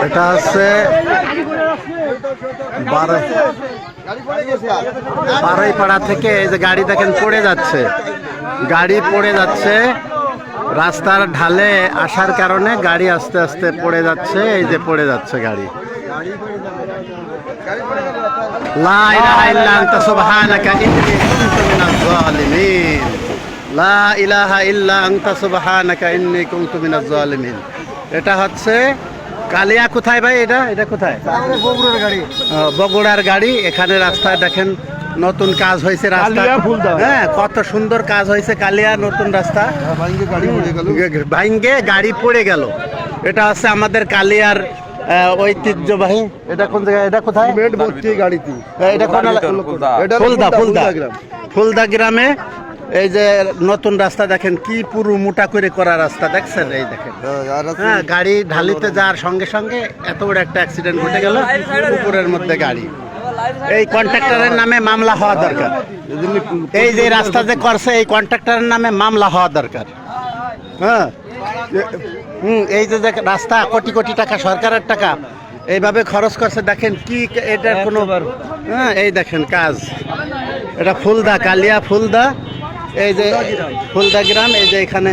এটা হচ্ছে বারৈপাড়া থেকে এই যে গাড়ি দেখেন পড়ে যাচ্ছে, গাড়ি পড়ে যাচ্ছে রাস্তার ঢালে আসার কারণে গাড়ি আস্তে আস্তে পড়ে যাচ্ছে। এই যে পড়ে যাচ্ছে গাড়ি। লা ইলাহা ইল্লা আনতা সুবহানাকা ইন্নী কুনতু মিনাজ জালিমিন। লা ইলাহা ইল্লা আনতা সুবহানাকা ইন্নী কুনতু মিনাজ জালিমিন। এটা হচ্ছে কালিয়া। কোথায় ভাই এটা? এটা কোথায়? বগুড়ার গাড়ি। বগুড়ার গাড়ি। এখানে রাস্তায় দেখেন নতুন কাজ হয়েছে, রাস্তা হ্যাঁ কত সুন্দর কাজ হয়েছে। কালিয়া নতুন রাস্তা ভাঙ্গে গাড়ি পড়ে গেল। এটা হচ্ছে আমাদের কালিয়ার ঐতিহ্যবাহী। এটা কোন জায়গায়? এটা কোথায়? গাড়িতে এটা কোন? ফুলদা। ফুলদা গ্রামে এই যে নতুন রাস্তা দেখেন কি পুরো মোটা করে করা রাস্তা দেখছেন। এই দেখেন হ্যাঁ, গাড়ি ঢালিতে যাওয়ার সঙ্গে সঙ্গে এত বড় একটা অ্যাক্সিডেন্ট ঘটে গেল পুকুরের মধ্যে গাড়ি। এই কন্ট্রাক্টরের নামে মামলা হওয়া দরকার। এই যে রাস্তা যে করছে এই কন্ট্রাক্টরের নামে মামলা হওয়া দরকার। হ্যাঁ এই যে রাস্তা কোটি কোটি টাকা সরকারের টাকা এইভাবে খরচ করছে দেখেন কি এটার কোনো হ্যাঁ এই দেখেন কাজ। এটা ফুলদা, কালিয়া ফুলদা। এই যে ফুলদা গ্রাম। এই যে এখানে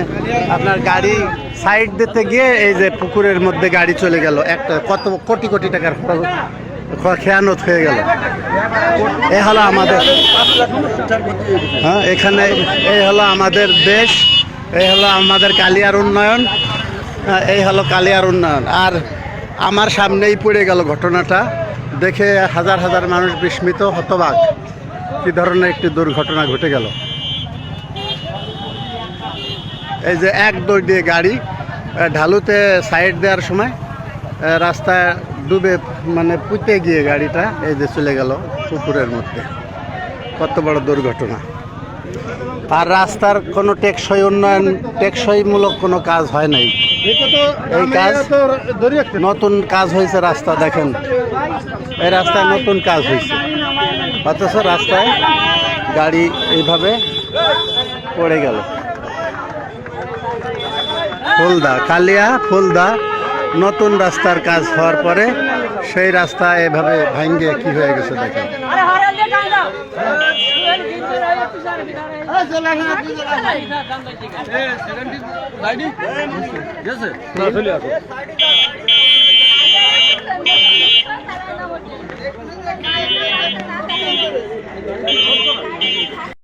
আপনার গাড়ি সাইড দিতে গিয়ে এই যে পুকুরের মধ্যে গাড়ি চলে গেল। একটা কত কোটি কোটি টাকার খেয়ানত হয়ে গেল। এ হলো আমাদের হ্যাঁ এখানে এই হলো আমাদের দেশ, এই হলো আমাদের কালিয়ার উন্নয়ন। এই হলো কালিয়ার উন্নয়ন। আর আমার সামনেই পড়ে গেল ঘটনাটা দেখে হাজার হাজার মানুষ বিস্মিত হতবাক। কি ধরনের একটি দুর্ঘটনা ঘটে গেল। এই যে এক দৌড় দিয়ে গাড়ি ঢালুতে সাইড দেওয়ার সময় রাস্তায় ডুবে মানে পুঁতে গিয়ে গাড়িটা এই যে চলে গেল পুকুরের মধ্যে। কত বড় দুর্ঘটনা। আর রাস্তার কোনো টেকসই উন্নয়ন, টেকসইমূলক কোনো কাজ হয় নাই। এই কাজ নতুন কাজ হয়েছে রাস্তা দেখেন, এই রাস্তায় নতুন কাজ হয়েছে অথচ রাস্তায় গাড়ি এইভাবে পড়ে গেল। ফুলদা, কালিয়া ফুলদা নতুন রাস্তার কাজ হওয়ার পরে সেই রাস্তা এভাবে ভাঙ্গে কি হয়ে গেছে দেখেন।